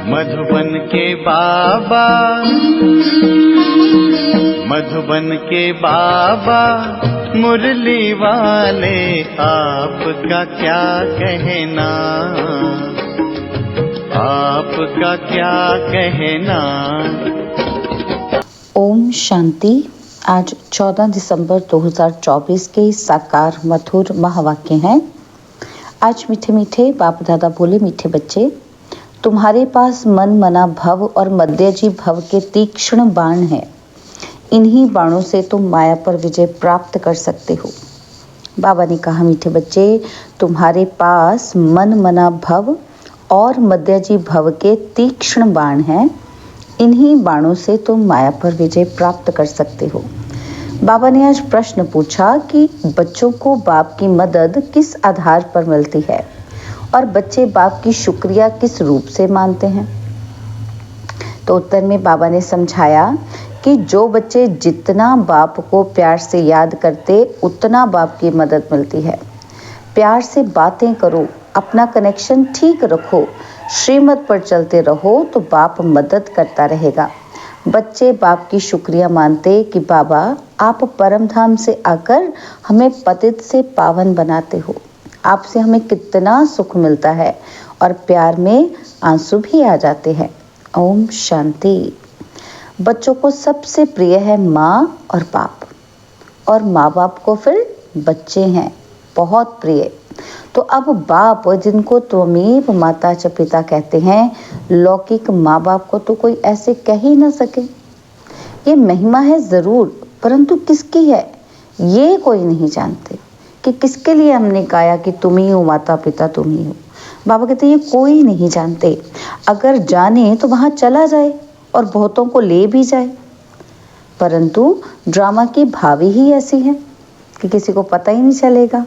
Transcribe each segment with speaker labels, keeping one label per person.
Speaker 1: मधुबन के बाबा, मधुबन के बाबा मुरली वाले, आपका क्या कहना, आपका क्या कहना।
Speaker 2: ओम शांति। आज 14 दिसंबर 2024 के साकार मधुर महावाक्य हैं। आज मीठे मीठे बाप दादा बोले, मीठे बच्चे, तुम्हारे पास मन मना भव और मध्यजी भव के तीक्ष्ण बाण हैं। इन्हीं बाणों से तुम माया पर विजय प्राप्त कर सकते हो। बाबा ने कहा, मीठे बच्चे, तुम्हारे पास मन मना भव और मध्यजी भव के तीक्ष्ण बाण हैं। इन्हीं बाणों से तुम माया पर विजय प्राप्त कर सकते हो। बाबा ने आज प्रश्न पूछा कि बच्चों को बाप की मदद किस आधार पर मिलती है और बच्चे बाप की शुक्रिया किस रूप से मानते हैं। तो उत्तर में बाबा ने समझाया कि जो बच्चे जितना बाप को प्यार से याद करते, उतना बाप की मदद मिलती है। प्यार से बातें करो, अपना कनेक्शन ठीक रखो, श्रीमत पर चलते रहो तो बाप मदद करता रहेगा। बच्चे बाप की शुक्रिया मानते कि बाबा, आप परम धाम से आकर हमें पतित से पावन बनाते हो। आपसे हमें कितना सुख मिलता है और प्यार में आंसू भी आ जाते हैं। ओम शांति। बच्चों को सबसे प्रिय है माँ और बाप, और माँ बाप को फिर बच्चे हैं बहुत प्रिय। तो अब बाप, जिनको त्वमेव माता च पिता कहते हैं, लौकिक माँ बाप को तो कोई ऐसे कह ही ना सके। ये महिमा है जरूर, परंतु किसकी है ये कोई नहीं जानते कि किसके लिए हमने गाया कि तुम ही हो माता पिता, तुम ही हो। बाबा कहते ये कोई नहीं जानते। अगर जाने तो वहां चला जाए और बहुतों को ले भी जाए, परंतु ड्रामा की भावी ही ऐसी है कि किसी को पता ही नहीं चलेगा।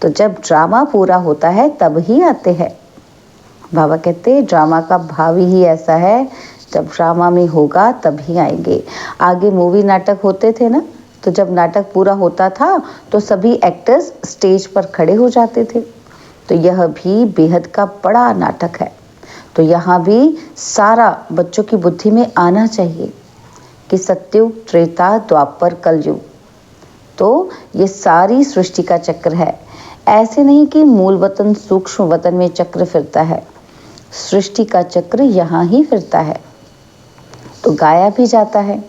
Speaker 2: तो जब ड्रामा पूरा होता है तब ही आते हैं। बाबा कहते ड्रामा का भावी ही ऐसा है, जब ड्रामा में होगा तभी आएंगे। आगे मूवी नाटक होते थे ना, तो जब नाटक पूरा होता था तो सभी एक्टर्स स्टेज पर खड़े हो जाते थे। तो यह भी बेहद का बड़ा नाटक है। तो यहाँ भी सारा बच्चों की बुद्धि में आना चाहिए कि सत्युग, त्रेता, द्वापर, कलयुग, तो ये सारी सृष्टि का चक्र है। ऐसे नहीं कि मूल वतन सूक्ष्म वतन में चक्र फिरता है, सृष्टि का चक्र यहाँ ही फिरता है। तो गाया भी जाता है,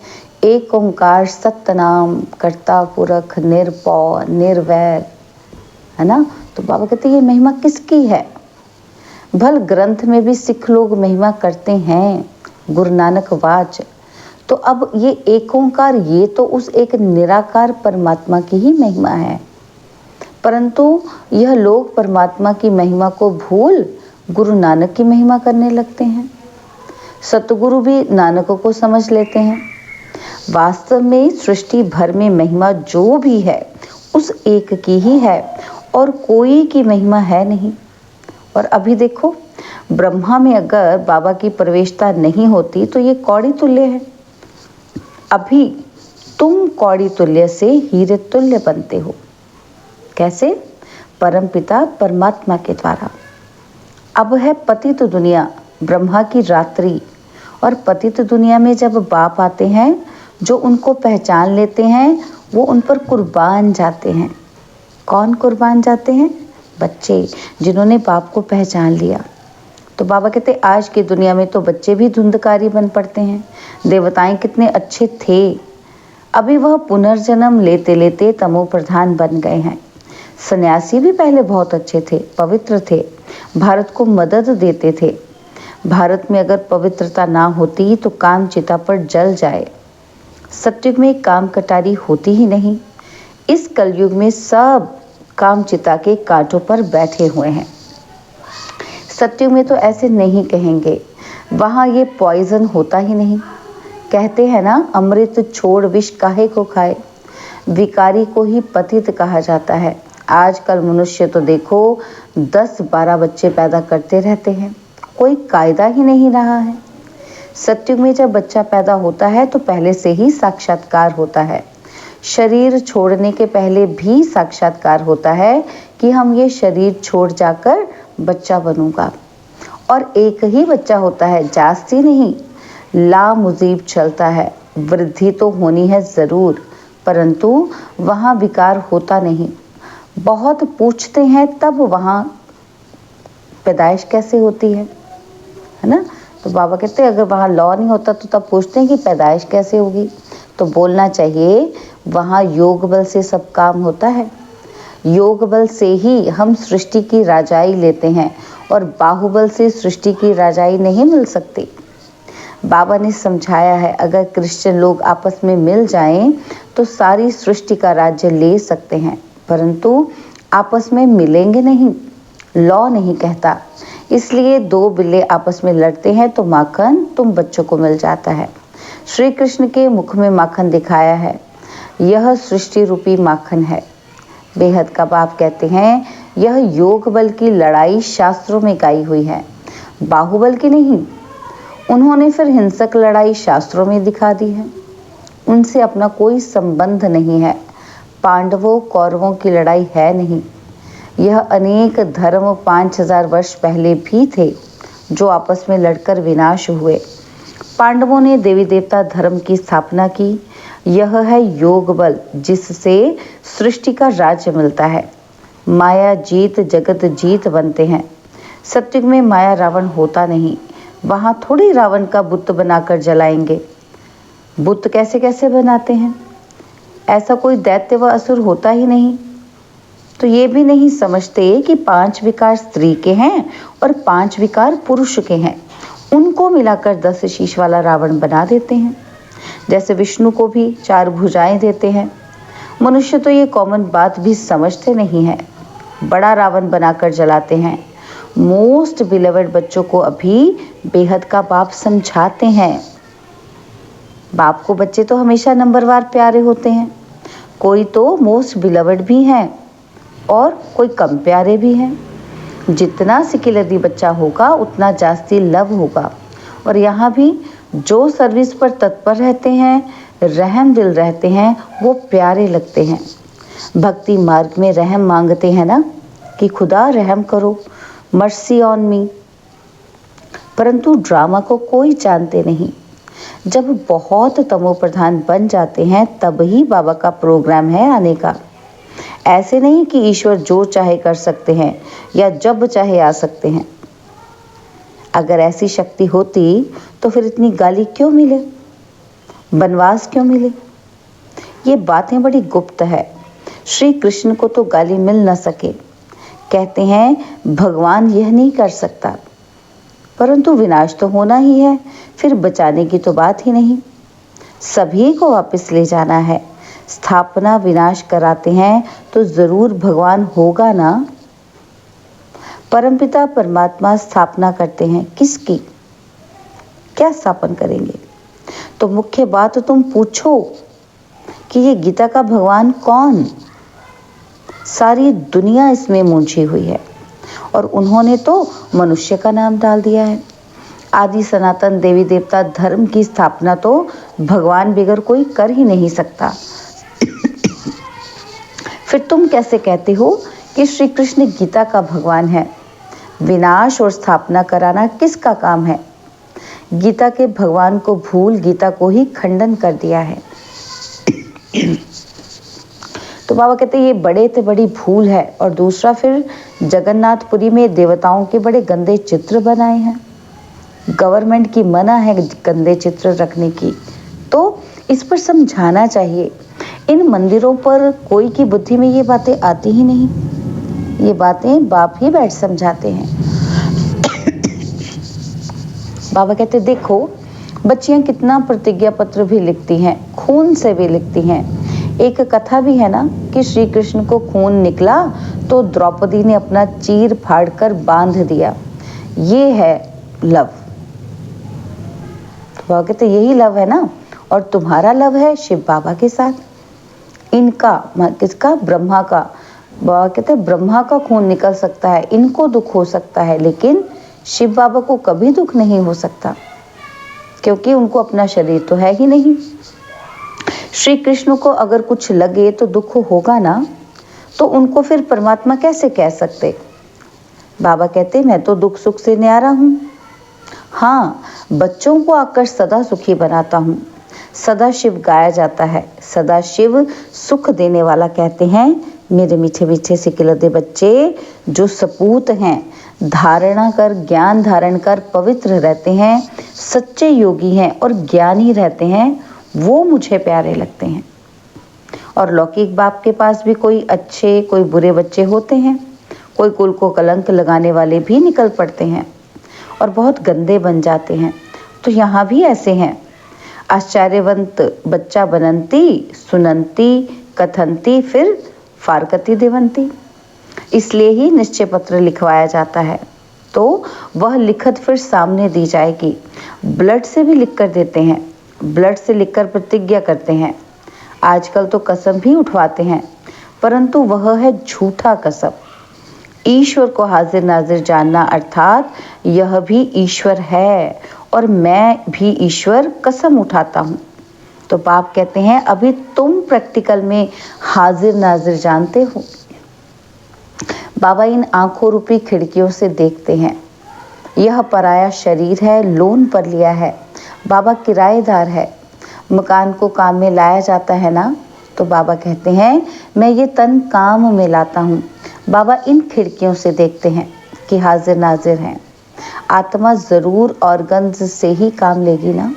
Speaker 2: एक ओंकार सतनाम कर्ता पुरख निर्भय निर्वैर, है ना। तो बाबा कहते ये महिमा किसकी है। भल ग्रंथ में भी सिख लोग महिमा करते हैं, गुरु नानक वाच। तो अब ये एक ओंकार, ये तो उस एक निराकार परमात्मा की ही महिमा है, परंतु यह लोग परमात्मा की महिमा को भूल गुरु नानक की महिमा करने लगते हैं। सतगुरु भी नानक को समझ लेते हैं। वास्तव में सृष्टि भर में महिमा जो भी है उस एक की ही है और कोई की महिमा है नहीं। और अभी देखो, ब्रह्मा में अगर बाबा की प्रवेशता नहीं होती तो ये कौड़ी तुल्य है। अभी तुम कौड़ी तुल्य से हीरे तुल्य बनते हो। कैसे? परमपिता परमात्मा के द्वारा। अब है पतित दुनिया, ब्रह्मा की रात्रि, और पतित दुनिया में जब बाप आते हैं, जो उनको पहचान लेते हैं वो उन पर कुर्बान जाते हैं। कौन कुर्बान जाते हैं? बच्चे, जिन्होंने बाप को पहचान लिया। तो बाबा कहते आज की दुनिया में तो बच्चे भी धुंधकारी बन पड़ते हैं। देवताएं कितने अच्छे थे, अभी वह पुनर्जन्म लेते लेते तमो प्रधान बन गए हैं। सन्यासी भी पहले बहुत अच्छे थे, पवित्र थे, भारत को मदद देते थे। भारत में अगर पवित्रता ना होती तो काम चिता पर जल जाए। सतयुग में काम कटारी होती ही नहीं। इस कलयुग में सब काम चिता के कांटों पर बैठे हुए हैं। सतयुग में तो ऐसे नहीं कहेंगे, वहाँ ये पॉइजन होता ही नहीं। कहते हैं ना, अमृत छोड़ विष काहे को खाए। विकारी को ही पतित कहा जाता है। आजकल मनुष्य तो देखो 10-12 बच्चे पैदा करते रहते हैं, कोई कायदा ही नहीं रहा है। सतयुग में जब बच्चा पैदा होता है तो पहले से ही साक्षात्कार होता है। शरीर छोड़ने के पहले भी साक्षात्कार होता है कि हम ये शरीर छोड़ जाकर बच्चा बनूंगा। और एक ही बच्चा होता है, जास्ती नहीं। लामुजीब चलता है। वृद्धि तो होनी है ज़रूर, परंतु वहाँ विकार होता नहीं। बहुत पूछते हैं तब वहाँ पैदाइश कैसे होती है ना। तो बाबा कहते हैं अगर वहाँ लॉ नहीं होता तो तब पूछते हैं कि पैदाइश कैसे होगी। तो बोलना चाहिए वहाँ योग बल से सब काम होता है। योग बल से ही हम सृष्टि की राजाई लेते हैं और बाहुबल से सृष्टि की राजाई नहीं मिल सकती। बाबा ने समझाया है अगर क्रिश्चियन लोग आपस में मिल जाएं तो सारी सृष्टि का राज्य ले सकते हैं, परंतु आपस में मिलेंगे नहीं। लॉ नहीं कहता। इसलिए दो बिल्ले आपस में लड़ते हैं तो माखन तुम बच्चों को मिल जाता है। श्री कृष्ण के मुख में माखन दिखाया है। यह सृष्टि रूपी माखन है। बेहद का बाप कहते हैं यह योग बल की लड़ाई शास्त्रों में गाई हुई है, बाहुबल की नहीं। उन्होंने फिर हिंसक लड़ाई शास्त्रों में दिखा दी है। उनसे अपना कोई संबंध नहीं है। पांडवों कौरवों की लड़ाई है नहीं। यह अनेक धर्म 5000 वर्ष पहले भी थे जो आपस में लड़कर विनाश हुए। पांडवों ने देवी देवता धर्म की स्थापना की। यह है योग बल जिससे सृष्टि का राज्य मिलता है। माया जीत जगत जीत बनते हैं। सत्युग में माया रावण होता नहीं। वहां थोड़ी रावण का बुत बनाकर जलाएंगे। बुत कैसे कैसे बनाते हैं? ऐसा कोई दैत्य व असुर होता ही नहीं। तो ये भी नहीं समझते कि 5 विकार स्त्री के हैं और 5 विकार पुरुष के हैं। उनको मिलाकर 10 शीश वाला रावण बना देते हैं। जैसे विष्णु को भी 4 भुजाएं देते हैं। मनुष्य तो ये कॉमन बात भी समझते नहीं है, बड़ा रावण बनाकर जलाते हैं। मोस्ट बिलवेड बच्चों को अभी बेहद का बाप समझाते हैं। बाप को बच्चे तो हमेशा नंबरवार प्यारे होते हैं। कोई तो मोस्ट बिलवेड भी हैं और कोई कम प्यारे भी हैं। जितना सिकिलरी बच्चा होगा उतना जास्ती लव होगा। और यहाँ भी जो सर्विस पर तत्पर रहते हैं, रहम दिल रहते हैं, वो प्यारे लगते हैं। भक्ति मार्ग में रहम मांगते हैं ना कि खुदा रहम करो, मर्सी ऑन मी, परंतु ड्रामा को कोई जानते नहीं। जब बहुत तमो प्रधान बन जाते हैं तब ही बाबा का प्रोग्राम है आने का। ऐसे नहीं कि ईश्वर जो चाहे कर सकते हैं या जब चाहे आ सकते हैं। अगर ऐसी शक्ति होती तो फिर इतनी गाली क्यों मिले, वनवास क्यों मिले? ये बातें बड़ी गुप्त है। श्री कृष्ण को तो गाली मिल न सके। कहते हैं भगवान यह नहीं कर सकता, परंतु विनाश तो होना ही है, फिर बचाने की तो बात ही नहीं। सभी को वापस ले जाना है। स्थापना विनाश कराते हैं तो जरूर भगवान होगा ना। परमपिता परमात्मा स्थापना करते हैं, किसकी? क्या स्थापन करेंगे? तो मुख्य बात तुम पूछो कि ये गीता का भगवान कौन? सारी दुनिया इसमें मूंझी हुई है और उन्होंने तो मनुष्य का नाम डाल दिया है। आदि सनातन देवी देवता धर्म की स्थापना तो भगवान बगैर कोई कर ही नहीं सकता। फिर तुम कैसे कहते हो कि श्री कृष्ण गीता का भगवान है? विनाश और स्थापना कराना किसका काम है? गीता के भगवान को भूल गीता को ही खंडन कर दिया है। तो बाबा कहते ये बड़े से बड़ी भूल है। और दूसरा फिर जगन्नाथपुरी में देवताओं के बड़े गंदे चित्र बनाए हैं। गवर्नमेंट की मना है गंदे चित्र रखने की, तो इस पर समझाना चाहिए। इन मंदिरों पर कोई की बुद्धि में ये बातें आती ही नहीं। ये बातें बाप ही बैठ समझाते हैं। बाबा कहते देखो बच्चियां कितना प्रतिज्ञा पत्र भी लिखती हैं, खून से भी लिखती हैं। एक कथा भी है ना कि श्री कृष्ण को खून निकला तो द्रौपदी ने अपना चीर फाड़ कर बांध दिया। ये है लव। तो बाबा कहते यही लव है ना। और तुम्हारा लव है शिव बाबा के साथ। इनका किसका? ब्रह्मा का। बाबा कहते ब्रह्मा का खून निकल सकता है, इनको दुख हो सकता है, लेकिन शिव बाबा को कभी दुख नहीं हो सकता, क्योंकि उनको अपना शरीर तो है ही नहीं। श्री कृष्ण को अगर कुछ लगे तो दुख होगा ना, तो उनको फिर परमात्मा कैसे कह सकते? बाबा कहते मैं तो दुख सुख से न्यारा हूँ। हाँ, बच्चों को आकर सदा सुखी बनाता हूँ। सदा शिव गाया जाता है, सदा शिव सुख देने वाला कहते हैं मेरे मीठे मीठे सिकिलदे बच्चे, जो सपूत हैं, धारणा कर ज्ञान धारण कर पवित्र रहते हैं, सच्चे योगी हैं और ज्ञानी रहते हैं, वो मुझे प्यारे लगते हैं। और लौकिक बाप के पास भी कोई अच्छे कोई बुरे बच्चे होते हैं, कोई कुल को कलंक लगाने वाले भी निकल पड़ते हैं और बहुत गंदे बन जाते हैं। तो यहाँ भी ऐसे हैं, आश्चर्यवंत बच्चा बनंती, सुनंती, कथंती, फिर फारकती देवंती। इसलिए ही निश्चय पत्र लिखवाया जाता है, तो वह लिखत फिर सामने दी जाएगी। ब्लड से भी लिख कर देते हैं, ब्लड से लिखकर प्रतिज्ञा करते हैं। आजकल तो कसम भी उठवाते हैं, परंतु वह है झूठा कसम। ईश्वर को हाजिर नाजिर जानना अर्थात यह भी ईश्वर है और मैं भी ईश्वर कसम उठाता हूँ। तो बाप कहते हैं अभी तुम प्रैक्टिकल में हाजिर नाजिर जानते हो। बाबा इन आंखों रूपी खिड़कियों से देखते हैं। यह पराया शरीर है, लोन पर लिया है, बाबा किराएदार है। मकान को काम में लाया जाता है ना, तो बाबा कहते हैं मैं ये तन काम में लाता हूँ। बाबा इन खिड़कियों से देखते हैं कि हाजिर नाजिर हैं। आत्मा ज़रूर ऑर्गन्स से ही काम लेगी ना,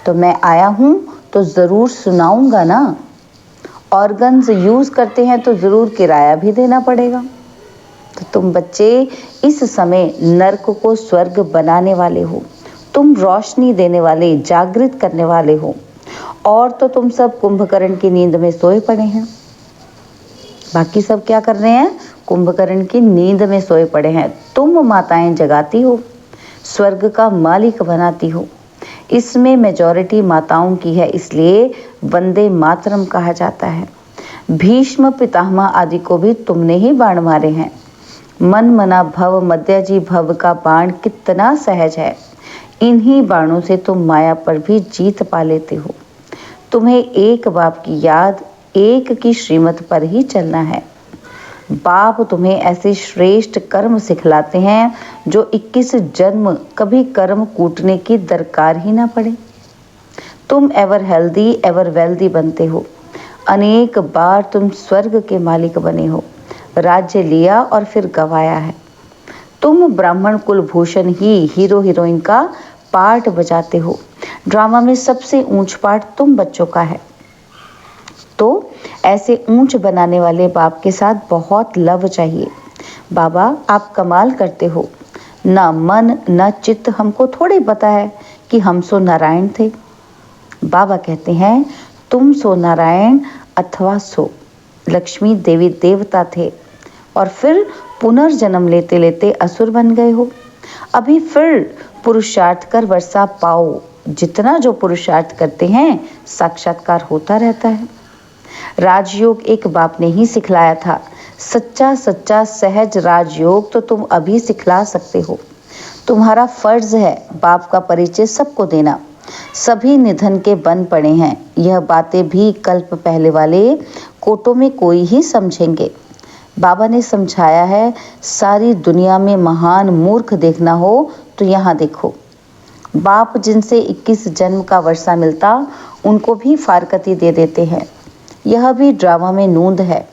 Speaker 2: तो मैं आया हूँ तो ज़रूर सुनाऊंगा ना। ऑर्गन्स यूज़ करते हैं तो ज़रूर किराया भी देना पड़ेगा। तो तुम बच्चे इस समय नर्क को स्वर्ग बनाने वाले हो, तुम रोशनी देने वाले, जागृत करने वाले हो। और तो तुम सब कुंभकर्ण की नींद में सोए पड़े हैं। बाकी सब क्या कर रहे हैं? कुंभकर्ण की नींद में सोए पड़े हैं। तुम माताएं जगाती हो, स्वर्ग का मालिक बनाती हो। इसमें मेजॉरिटी माताओं की है, इसलिए वंदे मातरम कहा जाता है। भीष्म पितामह आदि को भी तुमने ही बाण मारे हैं। मन मना भव मध्याजी भव का बाण कितना सहज है। इन्हीं बाणों से तुम माया पर भी जीत पा लेते हो। तुम्हें एक बाप की याद, एक की श्रीमत पर ही चलना है। बाप तुम्हें ऐसे श्रेष्ठ कर्म सिखलाते हैं जो 21 जन्म कभी कर्म कूटने की दरकार ही ना पड़े। तुम एवर हेल्दी एवर वेल्दी बनते हो। अनेक बार तुम स्वर्ग के मालिक बने हो, राज्य लिया और फिर गवाया है। तुम ब्राह्मण कुलभूषण ही हीरो हीरोइन का पार्ट बजाते हो। ड्रामा में सबसे ऊंच पार्ट तुम बच्चों का है। तो ऐसे ऊंच बनाने वाले बाप के साथ बहुत लव चाहिए। बाबा आप कमाल करते हो, ना मन ना चित्त हमको थोड़ी पता है कि हम सो नारायण थे। बाबा कहते हैं तुम सो नारायण अथवा सो लक्ष्मी देवी देवता थे और फिर पुनर्जन्म लेते लेते असुर बन गए हो। अभी फिर पुरुषार्थ कर वर्षा पाओ। जितना जो पुरुषार्थ करते हैं साक्षात्कार होता रहता है। राजयोग एक बाप ने ही सिखलाया था। सच्चा सच्चा सहज राजयोग तो तुम अभी सिखला सकते हो। तुम्हारा फर्ज है बाप का परिचय सबको देना। सभी निधन के बन पड़े हैं। यह बातें भी कल्प पहले वाले कोटों में कोई ही समझेंगे। बाबा ने समझाया है, सारी दुनिया में महान मूर्ख देखना हो तो यहाँ देखो। बाप जिनसे 21 जन्म का वर्षा मिलता उनको भी फारकती दे देते हैं। यह भी ड्रामा में नूंद है।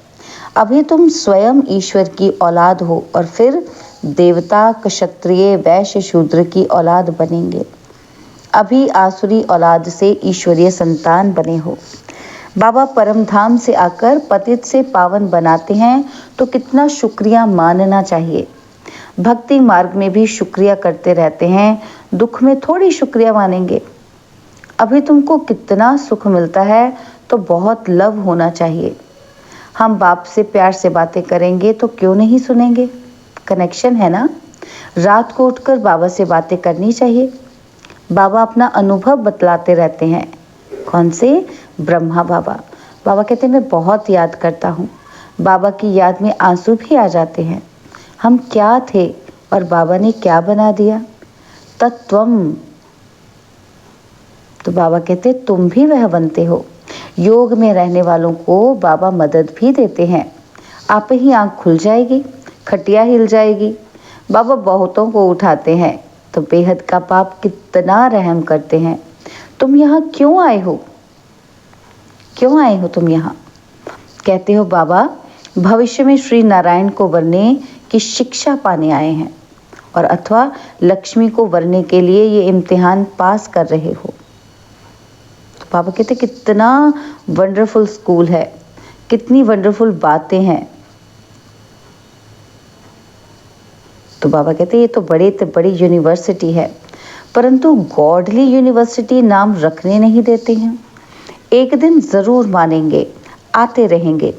Speaker 2: अभी तुम स्वयं ईश्वर की औलाद हो और फिर देवता, क्षत्रिय, वैश्य, शूद्र की औलाद बनेंगे। अभी आसुरी औलाद से ईश्वरीय संतान बने हो। बाबा परम धाम से आकर पतित से पावन बनाते हैं तो कितना शुक्रिया मानना चाहिए। भक्ति मार्ग में भी शुक्रिया करते रहते हैं, दुख में थोड़ी शुक्रिया मानेंगे। अभी तुमको कितना सुख मिलता है तो बहुत लव होना चाहिए। हम बाप से प्यार से बातें करेंगे तो क्यों नहीं सुनेंगे? कनेक्शन है ना। रात को उठकर बाबा से बातें करनी चाहिए। बाबा अपना अनुभव बतलाते रहते हैं। कौन से? ब्रह्मा बाबा। बाबा कहते हैं मैं बहुत याद करता हूँ। बाबा की याद में आंसू भी आ जाते हैं। हम क्या थे और बाबा ने क्या बना दिया। तत्वम। तो बाबा कहते तुम भी वह बनते हो। योग में रहने वालों को बाबा मदद भी देते हैं। आप ही आंख खुल जाएगी खटिया हिल जाएगी। बाबा बहुतों को उठाते हैं तो बेहद का बाप कितना रहम करते हैं। तुम यहाँ क्यों आए हो? क्यों आए हो तुम यहाँ? कहते हो बाबा भविष्य में श्री नारायण को वरने की शिक्षा पाने आए हैं, और अथवा लक्ष्मी को वरने के लिए ये इम्तिहान पास कर रहे हो। तो बाबा कहते कितना वंडरफुल स्कूल है, कितनी वंडरफुल बातें हैं। तो बाबा कहते ये तो बड़ी यूनिवर्सिटी है, परंतु गॉडली यूनिवर्सिटी नाम रखने नहीं देते हैं। एक दिन जरूर मानेंगे, आते रहेंगे,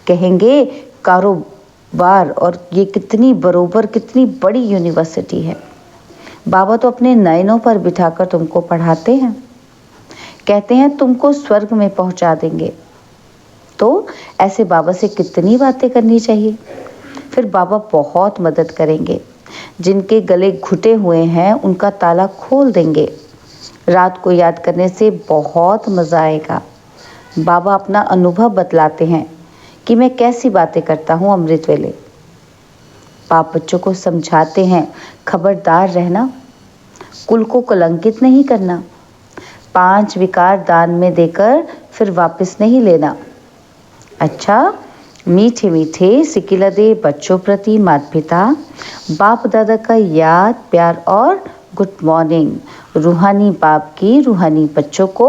Speaker 2: कहेंगे कारोबार और ये कितनी बड़ी यूनिवर्सिटी है। बाबा तो अपने नयनों पर बिठाकर तुमको पढ़ाते हैं, कहते हैं तुमको स्वर्ग में पहुंचा देंगे। तो ऐसे बाबा से कितनी बातें करनी चाहिए। फिर बाबा बहुत मदद करेंगे, जिनके गले घुटे हुए हैं उनका ताला खोल देंगे। रात को याद करने से बहुत मज़ा आएगा। बाबा अपना अनुभव बतलाते हैं कि मैं कैसी बातें करता हूँ अमृत वेले। बाप बच्चों को समझाते हैं खबरदार रहना, कुल को कलंकित नहीं करना, 5 विकार दान में देकर फिर वापस नहीं लेना। अच्छा, मीठे मीठे सिकिलदे बच्चों प्रति माता पिता बाप दादा का याद प्यार और गुड मॉर्निंग। रूहानी बाप की रूहानी बच्चों को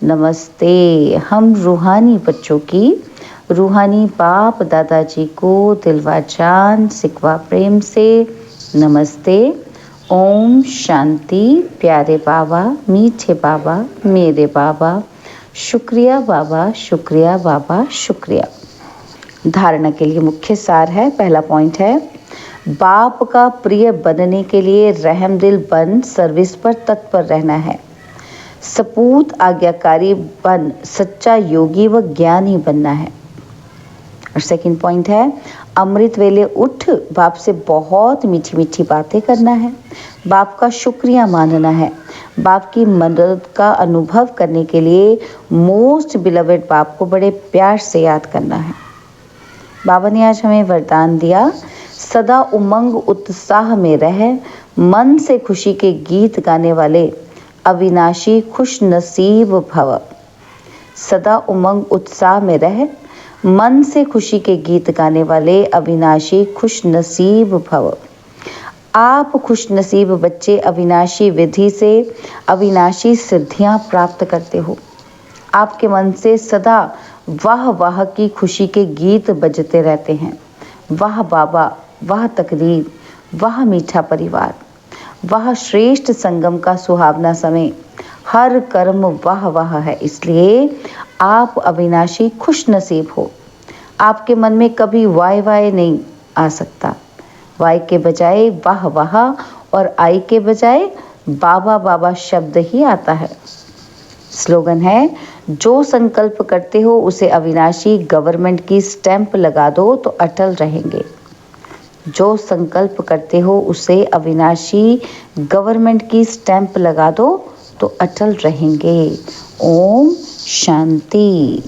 Speaker 2: नमस्ते। हम रूहानी बच्चों की रूहानी बाप दादाजी को दिलवा जान सिकवा प्रेम से नमस्ते। ओम शांति। प्यारे बाबा, मीठे बाबा, मेरे बाबा, शुक्रिया बाबा, शुक्रिया बाबा, शुक्रिया। धारणा के लिए मुख्य सार है। पहला पॉइंट है, बाप का प्रिय बनने के लिए रहमदिल बन सर्विस पर तत्पर रहना है। सपूत आज्ञाकारी बन सच्चा योगी व ज्ञानी बनना है। और सेकंड पॉइंट है, अमृत वेले उठ बाप से बहुत मीठी मीठी बातें करना है, बाप का शुक्रिया मानना है, बाप की मदद का अनुभव करने के लिए मोस्ट बिलवेड बाप को बड़े प्यार से याद करना है। बाबा ने आज हमें वरदान दिया, सदा उमंग उत्साह में रह, मन से खुशी के गीत गाने वाले अविनाशी खुश नसीब भव। सदा उमंग उत्साह में रह, मन से खुशी के गीत गाने वाले अविनाशी खुश नसीब भव। आप खुश नसीब बच्चे अविनाशी विधि से अविनाशी सिद्धियां प्राप्त करते हो। आपके मन से सदा वाह वाह की खुशी के गीत बजते रहते हैं। वाह बाबा, वाह तकदीर, वाह मीठा परिवार, वाह श्रेष्ठ संगम का सुहावना समय, हर कर्म वाह वाह है। इसलिए आप अविनाशी खुश नसीब हो। आपके मन में कभी वाय वाय नहीं आ सकता। वाय के बजाय वाह वाह और आई के बजाय बाबा बाबा शब्द ही आता है। स्लोगन है, जो संकल्प करते हो उसे अविनाशी गवर्नमेंट की स्टैंप लगा दो तो अटल रहेंगे। जो संकल्प करते हो उसे अविनाशी गवर्नमेंट की स्टैंप लगा दो तो अटल रहेंगे। ओम शांति।